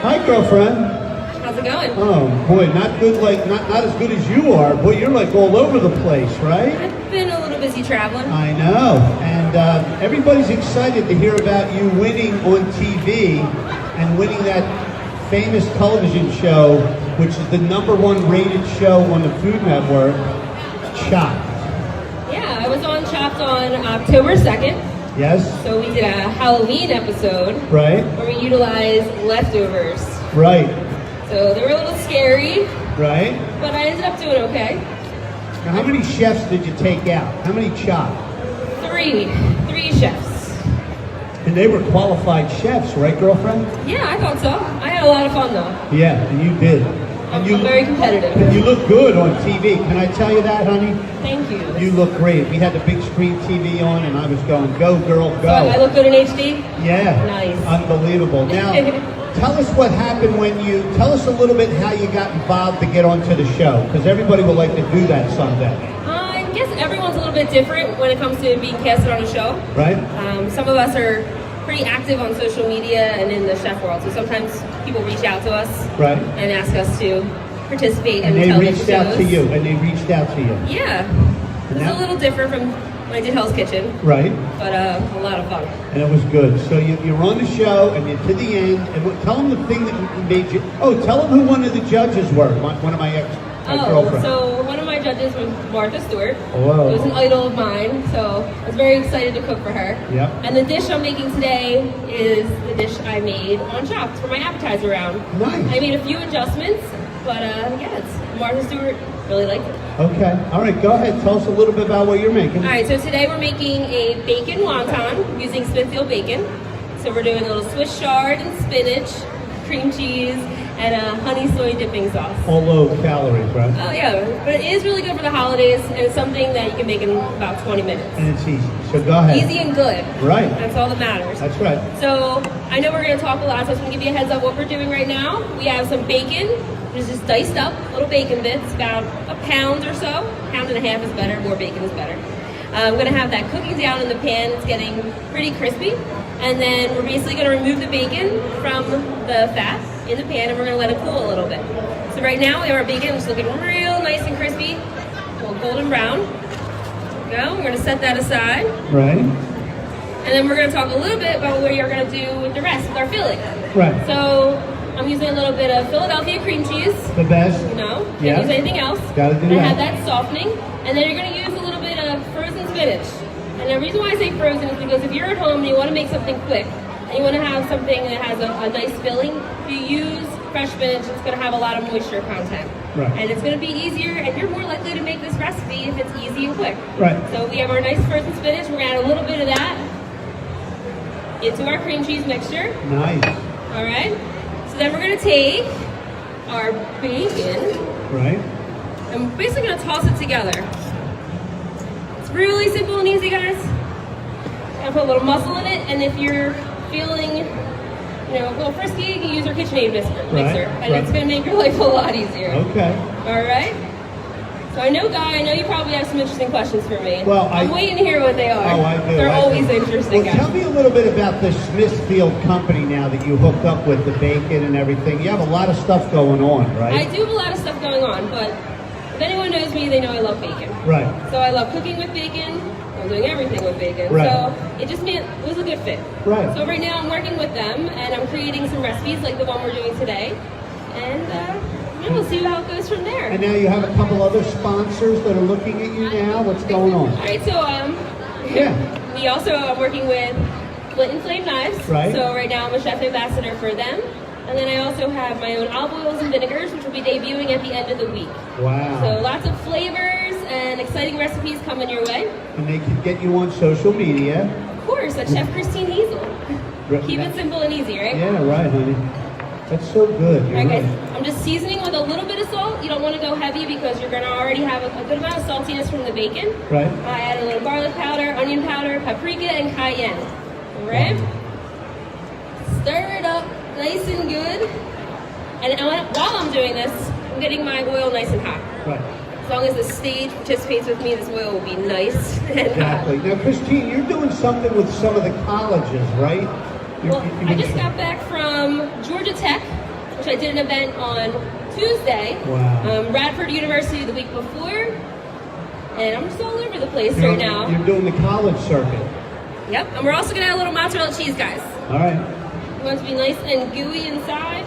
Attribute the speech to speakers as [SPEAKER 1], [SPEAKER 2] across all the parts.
[SPEAKER 1] Hi, girlfriend.
[SPEAKER 2] How's it going?
[SPEAKER 1] Oh boy, not good. Like not as good as you are. Boy, you're like all over the place, right?
[SPEAKER 2] I've been a little busy traveling.
[SPEAKER 1] I know, and everybody's excited to hear about you winning on TV and winning that famous television show, which is the #1 rated show on the Food Network, Chopped.
[SPEAKER 2] Yeah, I was on Chopped on October 2nd.
[SPEAKER 1] Yes.
[SPEAKER 2] So we did a Halloween episode.
[SPEAKER 1] Right.
[SPEAKER 2] Where we utilized leftovers.
[SPEAKER 1] Right.
[SPEAKER 2] So they were a little scary.
[SPEAKER 1] Right.
[SPEAKER 2] But I ended up doing okay.
[SPEAKER 1] Now, how many chefs did you take out? How many chopped?
[SPEAKER 2] Three chefs.
[SPEAKER 1] And they were qualified chefs, right, girlfriend?
[SPEAKER 2] Yeah, I thought so. I had a lot of fun though.
[SPEAKER 1] Yeah, and you did.
[SPEAKER 2] I'm very competitive.
[SPEAKER 1] And you look good on TV. Can I tell you that, honey?
[SPEAKER 2] Thank you.
[SPEAKER 1] You look great. We had the big screen TV on, and I was going, go, girl, go.
[SPEAKER 2] So I look good in HD?
[SPEAKER 1] Yeah.
[SPEAKER 2] Nice.
[SPEAKER 1] Unbelievable. Now, tell us what happened tell us a little bit how you got involved to get onto the show, because everybody would like to do that someday.
[SPEAKER 2] I guess everyone's a little bit different when it comes to being casted on a show.
[SPEAKER 1] Right.
[SPEAKER 2] Some of us are pretty active on social media and in the chef world, so sometimes people reach out to us
[SPEAKER 1] right.
[SPEAKER 2] and ask us to participate
[SPEAKER 1] in
[SPEAKER 2] the television shows.
[SPEAKER 1] And they reached out to you.
[SPEAKER 2] Yeah. It's a little different from when I did Hell's Kitchen.
[SPEAKER 1] Right.
[SPEAKER 2] But a lot of fun.
[SPEAKER 1] And it was good. So you're on the show, and you're to the end, and tell them the thing that made you... Oh, tell them who one of the judges were. One of my girlfriends.
[SPEAKER 2] So one of my judges was Martha Stewart.
[SPEAKER 1] Whoa.
[SPEAKER 2] It was an idol of mine, so I was very excited to cook for her.
[SPEAKER 1] Yep.
[SPEAKER 2] And the dish I'm making today is the dish I made on Chopped for my appetizer round.
[SPEAKER 1] Nice.
[SPEAKER 2] I made a few adjustments, but yeah, it's Martha Stewart really liked it.
[SPEAKER 1] Okay. All right, go ahead. Tell us a little bit about what you're making.
[SPEAKER 2] All right, so today we're making a bacon wonton using Smithfield Bacon. So we're doing a little Swiss chard and spinach, cream cheese, and a honey soy dipping sauce.
[SPEAKER 1] All low calories, right?
[SPEAKER 2] Oh yeah, but it is really good for the holidays, and it's something that you can make in about 20 minutes.
[SPEAKER 1] And it's easy, so go ahead.
[SPEAKER 2] Easy and good.
[SPEAKER 1] Right.
[SPEAKER 2] That's all that matters.
[SPEAKER 1] That's right.
[SPEAKER 2] So I know we're going to talk a lot, so I'm going to give you a heads up what we're doing right now. We have some bacon, which is just diced up, little bacon bits, about a pound or so. Pound and a half is better, more bacon is better. I'm going to have that cooking down in the pan. It's getting pretty crispy. And then we're basically going to remove the bacon from the fat in the pan, and we're going to let it cool a little bit. So right now we have our bacon, it's looking real nice and crispy, a little golden brown. There we go. We're going to set that aside.
[SPEAKER 1] Right.
[SPEAKER 2] And then we're going to talk a little bit about what we are going to do with the rest, with our filling.
[SPEAKER 1] Right.
[SPEAKER 2] So I'm using a little bit of Philadelphia cream cheese.
[SPEAKER 1] The best.
[SPEAKER 2] You know,
[SPEAKER 1] Yeah.
[SPEAKER 2] can't use anything else.
[SPEAKER 1] Gotta do
[SPEAKER 2] and
[SPEAKER 1] that.
[SPEAKER 2] have that softening. And then you're going to use a little bit of frozen spinach. And the reason why I say frozen is because if you're at home and you want to make something quick, and you want to have something that has a nice filling, if you use fresh spinach, it's going to have a lot of moisture content.
[SPEAKER 1] Right.
[SPEAKER 2] And it's going to be easier, and you're more likely to make this recipe if it's easy and quick.
[SPEAKER 1] Right.
[SPEAKER 2] So we have our nice frozen spinach. We're going to add a little bit of that into our cream cheese mixture.
[SPEAKER 1] Nice.
[SPEAKER 2] All right. So then we're going to take our bacon.
[SPEAKER 1] Right.
[SPEAKER 2] And we're basically going to toss it together. It's really simple and easy, guys. Gonna put a little muscle in it, and if you're feeling, a little frisky, you can use our KitchenAid mixer, and it's gonna make your life a lot easier.
[SPEAKER 1] Okay.
[SPEAKER 2] All right. So I know you probably have some interesting questions for me.
[SPEAKER 1] Well,
[SPEAKER 2] I'm waiting to hear what they are.
[SPEAKER 1] Oh, I do.
[SPEAKER 2] They're always interesting,
[SPEAKER 1] Well,
[SPEAKER 2] guys.
[SPEAKER 1] tell me a little bit about the Smithfield company now that you hooked up with the bacon and everything. You have a lot of stuff going on, right?
[SPEAKER 2] I do have a lot of stuff going on, but if anyone knows me, they know I love bacon.
[SPEAKER 1] Right.
[SPEAKER 2] So I love cooking with bacon. I'm doing everything with bacon.
[SPEAKER 1] Right.
[SPEAKER 2] So it was a good fit.
[SPEAKER 1] Right.
[SPEAKER 2] So right now I'm working with them, and I'm creating some recipes like the one we're doing today. And we'll see how it goes from there.
[SPEAKER 1] And now you have a couple other sponsors that are looking at you now. What's going on?
[SPEAKER 2] All right, so
[SPEAKER 1] Yeah.
[SPEAKER 2] we also are working with Flint and Flame Knives.
[SPEAKER 1] Right.
[SPEAKER 2] So right now I'm a chef ambassador for them. And then I also have my own olive oils and vinegars, which will be debuting at the end of the week.
[SPEAKER 1] Wow.
[SPEAKER 2] So lots of flavors and exciting recipes coming your way.
[SPEAKER 1] And they can get you on social media.
[SPEAKER 2] Of course, at Chef Christine Hazel. Keep it simple and easy, right?
[SPEAKER 1] Yeah, right, honey. That's so good.
[SPEAKER 2] All right, guys. I'm just seasoning with a little bit of salt. You don't want to go heavy because you're going to already have a good amount of saltiness from the bacon.
[SPEAKER 1] Right.
[SPEAKER 2] I add a little garlic powder, onion powder, paprika, and cayenne. All right? Stir it up nice and good. And while I'm doing this, I'm getting my oil nice and hot.
[SPEAKER 1] Right.
[SPEAKER 2] As long as the stage participates with me, this oil will be nice and
[SPEAKER 1] Exactly.
[SPEAKER 2] hot.
[SPEAKER 1] Now, Christine, you're doing something with some of the colleges, right?
[SPEAKER 2] Well, I just got back from Georgia Tech, which I did an event on Tuesday.
[SPEAKER 1] Wow.
[SPEAKER 2] Radford University the week before, and I'm just all over the place
[SPEAKER 1] You're-
[SPEAKER 2] right now.
[SPEAKER 1] You're doing the college circuit.
[SPEAKER 2] Yep, and we're also gonna add a little mozzarella cheese, guys.
[SPEAKER 1] All right.
[SPEAKER 2] We want it to be nice and gooey inside.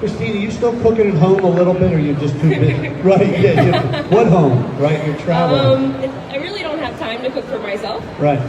[SPEAKER 1] Christina, you still cooking at home a little bit, or you're just too busy? Right, yeah. What home, right? You're traveling.
[SPEAKER 2] I really don't have time to cook for myself.
[SPEAKER 1] Right,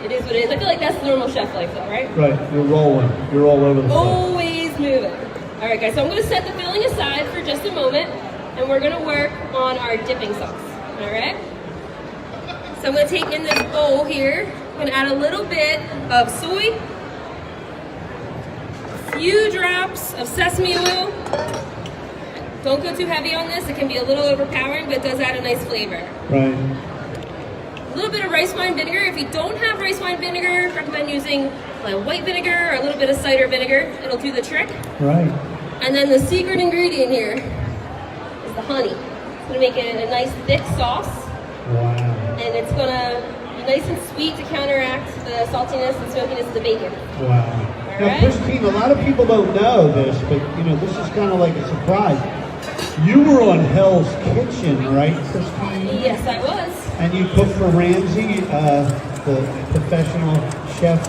[SPEAKER 2] It is what it is. I feel like that's the normal chef life though, right?
[SPEAKER 1] right. You're rolling. You're all over the place.
[SPEAKER 2] Always moving. All right, guys, so I'm gonna set the filling aside for just a moment, and we're gonna work on our dipping sauce, all right? So I'm gonna take in this bowl here, I'm gonna add a little bit of soy, a few drops of sesame oil. Don't go too heavy on this, it can be a little overpowering, but it does add a nice flavor.
[SPEAKER 1] Right.
[SPEAKER 2] A little bit of rice wine vinegar. If you don't have rice wine vinegar, recommend using like white vinegar or a little bit of cider vinegar. It'll do the trick.
[SPEAKER 1] Right.
[SPEAKER 2] And then the secret ingredient here is the honey. It's gonna make it a nice thick sauce,
[SPEAKER 1] Wow.
[SPEAKER 2] and it's gonna be nice and sweet to counteract the saltiness and smokiness of the bacon.
[SPEAKER 1] Wow. Now,
[SPEAKER 2] right.
[SPEAKER 1] Christine, a lot of people don't know this, but this is kind of like a surprise. You were on Hell's Kitchen, right, Christine?
[SPEAKER 2] Yes, I was.
[SPEAKER 1] And you cooked for Ramsay, the professional chef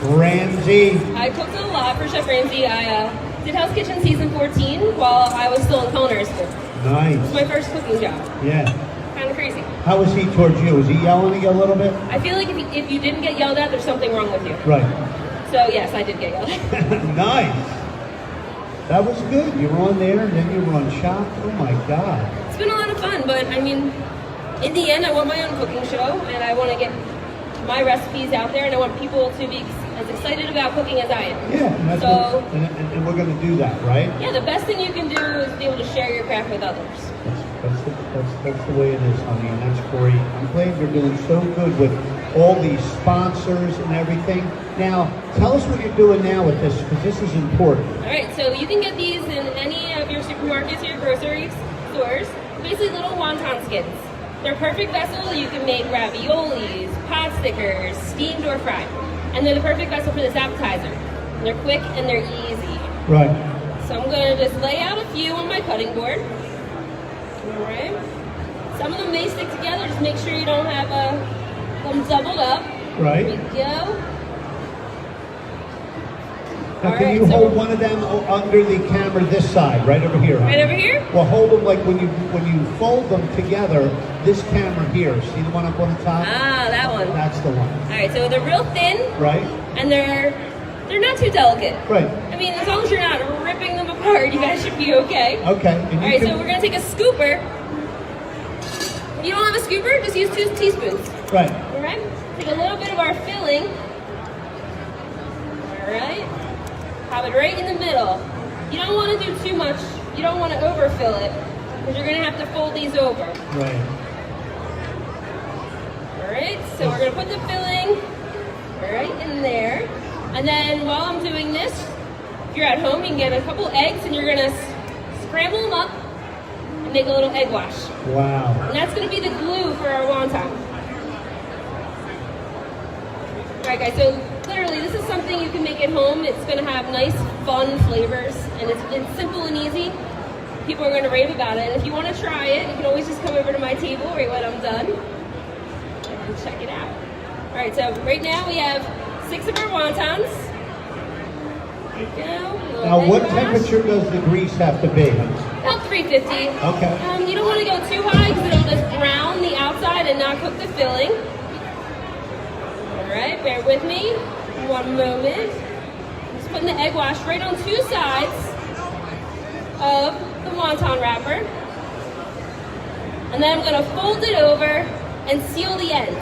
[SPEAKER 1] Ramsay.
[SPEAKER 2] I cooked a lot for Chef Ramsay. I did Hell's Kitchen season 14 while I was still in culinary school. It was
[SPEAKER 1] Nice.
[SPEAKER 2] my first cooking job.
[SPEAKER 1] Yeah.
[SPEAKER 2] Kind of crazy.
[SPEAKER 1] How was he towards you? Was he yelling at you a little bit?
[SPEAKER 2] I feel like if you didn't get yelled at, there's something wrong with you.
[SPEAKER 1] Right.
[SPEAKER 2] So yes, I did get yelled at.
[SPEAKER 1] Nice. That was good. You were on there, and then you were on Shop. Oh my God.
[SPEAKER 2] It's been a lot of fun, but I mean, in the end, I want my own cooking show, and I want to get my recipes out there, and I want people to be as excited about cooking as I am.
[SPEAKER 1] Yeah, and that's
[SPEAKER 2] So-
[SPEAKER 1] and we're going to do that, right?
[SPEAKER 2] Yeah, the best thing you can do is be able to share your craft with others.
[SPEAKER 1] That's the way it is, honey, and that's great. I'm glad you're doing so good with all these sponsors and everything. Now, tell us what you're doing now with this, because this is important.
[SPEAKER 2] All right, so you can get these in any of your supermarkets or your grocery stores. Basically, little wonton skins. They're a perfect vessel. You can make raviolis, pot stickers, steamed or fried. And they're the perfect vessel for this appetizer. They're quick and they're easy.
[SPEAKER 1] Right.
[SPEAKER 2] So I'm going to just lay out a few on my cutting board. All right. Some of them may stick together. Just make sure you don't have them doubled up.
[SPEAKER 1] Right.
[SPEAKER 2] There we go.
[SPEAKER 1] Now,
[SPEAKER 2] All
[SPEAKER 1] can
[SPEAKER 2] right,
[SPEAKER 1] you
[SPEAKER 2] so-
[SPEAKER 1] hold one of them under the camera this side, right over here? honey?
[SPEAKER 2] Right over here?
[SPEAKER 1] Well, hold them like when you fold them together, this camera here. See the one up on the top?
[SPEAKER 2] Ah, that one.
[SPEAKER 1] That's the one.
[SPEAKER 2] All right, so they're real thin
[SPEAKER 1] Right?
[SPEAKER 2] and they're not too delicate.
[SPEAKER 1] Right.
[SPEAKER 2] I mean, as long as you're not ripping them apart, you guys should be okay.
[SPEAKER 1] Okay. And
[SPEAKER 2] All
[SPEAKER 1] you
[SPEAKER 2] right,
[SPEAKER 1] can-
[SPEAKER 2] so we're gonna take a scooper. If you don't have a scooper, just use 2 teaspoons.
[SPEAKER 1] Right.
[SPEAKER 2] All right, take a little bit of our filling. All right, have it right in the middle. You don't want to do too much. You don't want to overfill it because you're gonna have to fold these over.
[SPEAKER 1] Right.
[SPEAKER 2] All right, so we're gonna put the filling right in there. And then while I'm doing this, if you're at home, you can get a couple eggs and you're gonna scramble them up and make a little egg wash.
[SPEAKER 1] Wow.
[SPEAKER 2] And that's gonna be the glue for our wonton. All right, guys, so literally this is something you can make at home. It's gonna have nice, fun flavors, and it's simple and easy. People are gonna rave about it. And if you wanna try it, you can always just come over to my table right when I'm done and check it out. All right, so right now we have 6 of our wontons. There we go. Little
[SPEAKER 1] Now,
[SPEAKER 2] egg
[SPEAKER 1] what
[SPEAKER 2] wash.
[SPEAKER 1] temperature does the grease have to be?
[SPEAKER 2] About 350.
[SPEAKER 1] Okay.
[SPEAKER 2] You don't want to go too high because it'll just brown the outside and not cook the filling. All right, bear with me. One moment. Just putting the egg wash right on 2 sides of the wonton wrapper. And then I'm going to fold it over and seal the ends.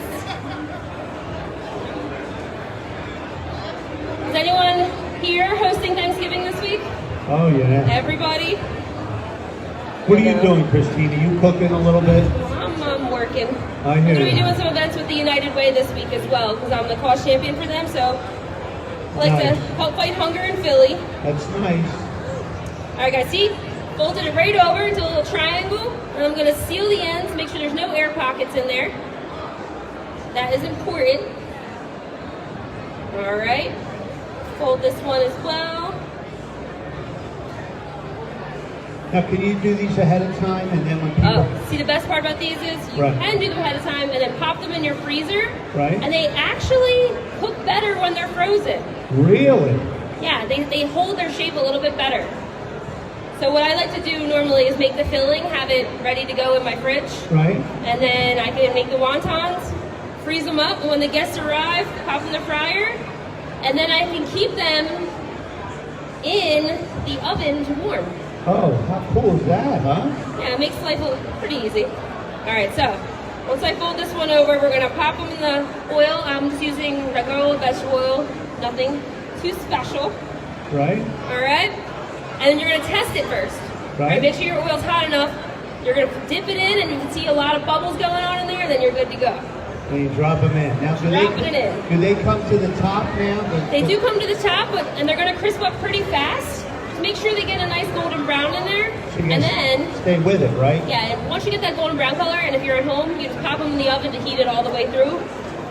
[SPEAKER 2] Is anyone here hosting Thanksgiving this week?
[SPEAKER 1] Oh, yeah.
[SPEAKER 2] Everybody?
[SPEAKER 1] What are you doing, Christina? You cooking a little bit?
[SPEAKER 2] I'm working.
[SPEAKER 1] I
[SPEAKER 2] I'm
[SPEAKER 1] hear
[SPEAKER 2] going to be
[SPEAKER 1] you.
[SPEAKER 2] doing some events with the United Way this week as well because I'm the cause champion for them. So I like to
[SPEAKER 1] Nice.
[SPEAKER 2] help fight hunger in Philly.
[SPEAKER 1] That's nice.
[SPEAKER 2] All right, guys, see? Folded it right over into a little triangle. And I'm going to seal the ends, make sure there's no air pockets in there. That is important. All right. Fold this one as well.
[SPEAKER 1] Now, can you do these ahead of time and then when people...
[SPEAKER 2] Oh, see, the best part about these is you
[SPEAKER 1] Right.
[SPEAKER 2] can do them ahead of time and then pop them in your freezer.
[SPEAKER 1] Right.
[SPEAKER 2] And they actually cook better when they're frozen.
[SPEAKER 1] Really?
[SPEAKER 2] Yeah, they hold their shape a little bit better. So what I like to do normally is make the filling, have it ready to go in my fridge.
[SPEAKER 1] Right.
[SPEAKER 2] And then I can make the wontons, freeze them up, and when the guests arrive, pop in the fryer. And then I can keep them in the oven to warm.
[SPEAKER 1] Oh, how cool is that, huh?
[SPEAKER 2] Yeah, it makes life pretty easy. All right, so once I fold this one over, we're gonna pop them in the oil. I'm just using regular old vegetable oil, nothing too special.
[SPEAKER 1] Right.
[SPEAKER 2] All right, and then you're gonna test it first. All right, make sure your oil's hot enough. You're gonna dip it in, and you can see a lot of bubbles going on in there. Then you're good to go.
[SPEAKER 1] And you drop them in. Now,
[SPEAKER 2] Dropping it in.
[SPEAKER 1] Do they come to the top now?
[SPEAKER 2] They do come to the top, and they're gonna crisp up pretty fast. Make sure they get a nice golden brown in there,
[SPEAKER 1] So you
[SPEAKER 2] and
[SPEAKER 1] guys
[SPEAKER 2] then
[SPEAKER 1] stay with it, right?
[SPEAKER 2] yeah, and once you get that golden brown color, and if you're at home, you just pop them in the oven to heat it all the way through.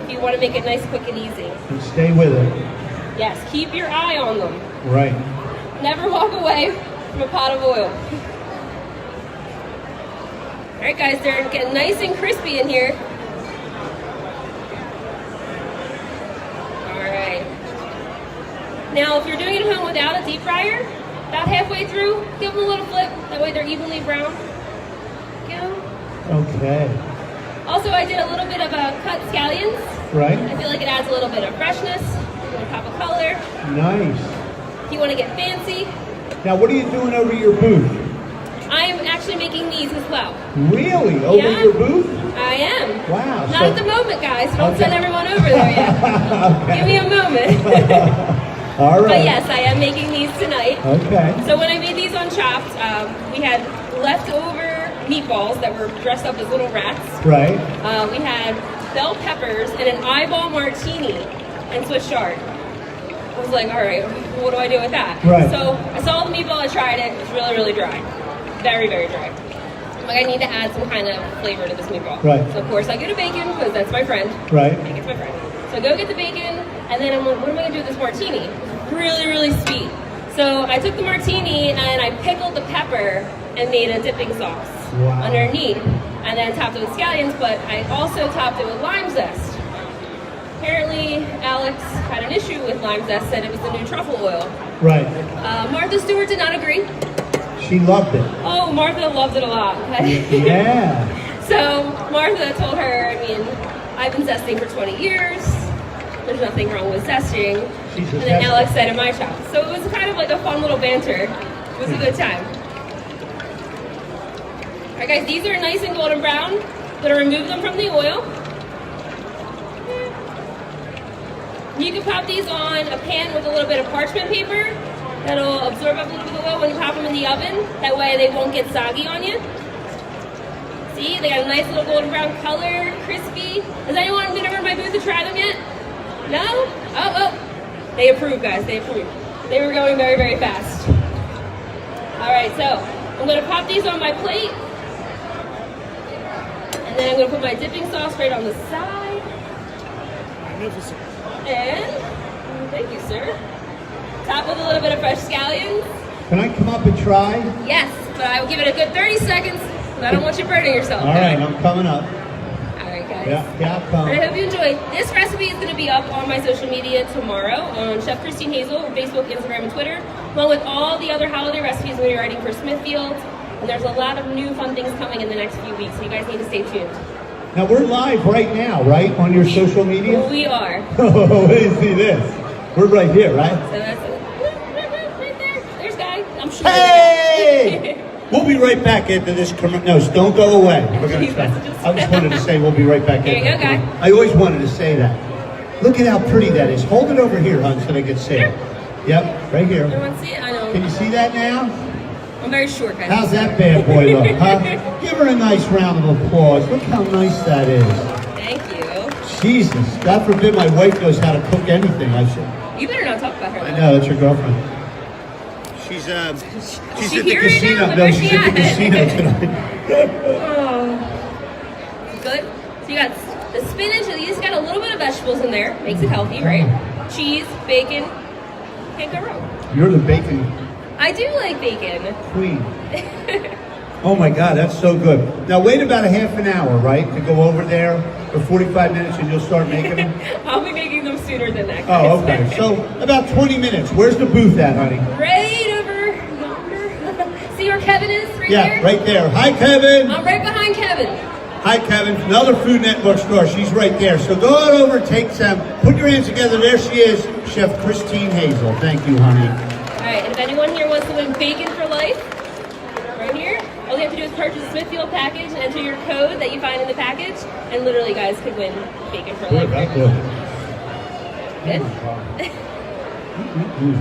[SPEAKER 2] If you want to make it nice, quick, and easy.
[SPEAKER 1] And stay with it.
[SPEAKER 2] Yes, keep your eye on them.
[SPEAKER 1] Right.
[SPEAKER 2] Never walk away from a pot of oil. All right, guys, they're getting nice and crispy in here. All right. Now, if you're doing it at home without a deep fryer, about halfway through, give them a little flip. That way they're evenly brown. Go.
[SPEAKER 1] Okay.
[SPEAKER 2] Also, I did a little bit of cut scallions.
[SPEAKER 1] Right.
[SPEAKER 2] I feel like it adds a little bit of freshness, a little pop of color.
[SPEAKER 1] Nice.
[SPEAKER 2] If you want to get fancy,
[SPEAKER 1] Now, what are you doing over your booth?
[SPEAKER 2] I'm actually making these as well.
[SPEAKER 1] Really? Over
[SPEAKER 2] Yeah.
[SPEAKER 1] your booth?
[SPEAKER 2] I am.
[SPEAKER 1] Wow.
[SPEAKER 2] Not at the moment, guys. Don't
[SPEAKER 1] Okay.
[SPEAKER 2] send everyone over there yet.
[SPEAKER 1] Okay.
[SPEAKER 2] Give me a moment.
[SPEAKER 1] All right.
[SPEAKER 2] But yes, I am making these tonight.
[SPEAKER 1] Okay.
[SPEAKER 2] So when I made these on Chopped, we had leftover meatballs that were dressed up as little rats.
[SPEAKER 1] Right.
[SPEAKER 2] We had bell peppers and an eyeball martini and Swiss chard. I was like, all right, what do I do with that?
[SPEAKER 1] Right.
[SPEAKER 2] So I saw the meatball, I tried it. It was really, really dry. Very, very dry. I'm like, I need to add some kind of flavor to this meatball.
[SPEAKER 1] Right.
[SPEAKER 2] So of course I go to bacon because that's my friend.
[SPEAKER 1] Right.
[SPEAKER 2] Bacon's my friend. So I go get the bacon, and then I'm like, what am I gonna do with this martini? Really, really sweet. So I took the martini and I pickled the pepper and made a dipping sauce
[SPEAKER 1] Wow.
[SPEAKER 2] underneath, and then topped it with scallions. But I also topped it with lime zest. Apparently, Alex had an issue with lime zest, said it was the new truffle oil.
[SPEAKER 1] Right.
[SPEAKER 2] Martha Stewart did not agree.
[SPEAKER 1] She loved it.
[SPEAKER 2] Oh, Martha loved it a lot. Okay?
[SPEAKER 1] Yeah.
[SPEAKER 2] So Martha told her, I mean, I've been zesting for 20 years. There's nothing wrong with zesting.
[SPEAKER 1] She's a
[SPEAKER 2] And then
[SPEAKER 1] zester.
[SPEAKER 2] Alex said in my shop. So it was kind of like a fun little banter. It was a good time. All right, guys, these are nice and golden brown. I'm gonna remove them from the oil. You can pop these on a pan with a little bit of parchment paper. That'll absorb up a little bit of oil when you pop them in the oven. That way they won't get soggy on you. See, they got a nice little golden brown color, crispy. Has anyone been over to my booth to try them yet? No? Oh. They approve, guys, they approve. They were going very, very fast. All right, so I'm gonna pop these on my plate. And then I'm gonna put my dipping sauce right on the side.
[SPEAKER 1] Magnificent.
[SPEAKER 2] And, thank you, sir. Top with a little bit of fresh scallions.
[SPEAKER 1] Can I come up and try?
[SPEAKER 2] Yes, but I will give it a good 30 seconds. I don't want you burning yourself.
[SPEAKER 1] All right, I'm coming up.
[SPEAKER 2] All right, guys.
[SPEAKER 1] Yeah, I'll come.
[SPEAKER 2] I hope you enjoyed. This recipe is going to be up on my social media tomorrow on Chef Christine Hazel on Facebook, Instagram, and Twitter, along with all the other holiday recipes we're going to be writing for Smithfield. And there's a lot of new fun things coming in the next few weeks, so you guys need to stay tuned.
[SPEAKER 1] Now, we're live right now, right? On your social media?
[SPEAKER 2] We are.
[SPEAKER 1] Oh, see this. We're right here, right?
[SPEAKER 2] So that's it. Right there. There's Guy. I'm sure.
[SPEAKER 1] Hey! We'll be right back after this commercial. No, don't go away. We're gonna try. I just wanted to say we'll be right back.
[SPEAKER 2] There you go, Guy.
[SPEAKER 1] I always wanted to say that. Look at how pretty that is. Hold it over here, hon, so they can see it. Yep, right here.
[SPEAKER 2] Everyone see it? I know.
[SPEAKER 1] Can you see that now?
[SPEAKER 2] I'm very short, guys.
[SPEAKER 1] How's that bad boy look, huh? Give her a nice round of applause. Look how nice that is.
[SPEAKER 2] Thank you.
[SPEAKER 1] Jesus, God forbid my wife knows how to cook anything. I should.
[SPEAKER 2] You better not talk about her.
[SPEAKER 1] I know, that's your girlfriend. She's
[SPEAKER 2] She
[SPEAKER 1] at the
[SPEAKER 2] here right
[SPEAKER 1] casino.
[SPEAKER 2] now?
[SPEAKER 1] No,
[SPEAKER 2] Where's
[SPEAKER 1] she's
[SPEAKER 2] she
[SPEAKER 1] at the
[SPEAKER 2] at?
[SPEAKER 1] casino tonight.
[SPEAKER 2] Oh. Good. So you got the spinach, and you just got a little bit of vegetables in there. Makes it healthy, right? Cheese, bacon. Can't go wrong.
[SPEAKER 1] You're the bacon
[SPEAKER 2] I do like bacon.
[SPEAKER 1] Queen. Oh my God, that's so good. Now wait about a half an hour, right, to go over there for 45 minutes and you'll start making them?
[SPEAKER 2] I'll be making them sooner than that.
[SPEAKER 1] Oh, okay. So about 20 minutes. Where's the booth at, honey?
[SPEAKER 2] Right over yonder. See where Kevin is? Right there?
[SPEAKER 1] Yeah, right there. Hi, Kevin.
[SPEAKER 2] I'm right behind Kevin.
[SPEAKER 1] Hi, Kevin. Another Food Network store. She's right there. So go on over, take some. Put your hands together. There she is, Chef Christine Hazel. Thank you, honey.
[SPEAKER 2] All right, and if anyone here wants to win bacon for life, right here, all you have to do is purchase a Smithfield package and enter your code that you find in the package, and literally, guys, could win bacon for life.
[SPEAKER 1] Good, that's good.
[SPEAKER 2] Good?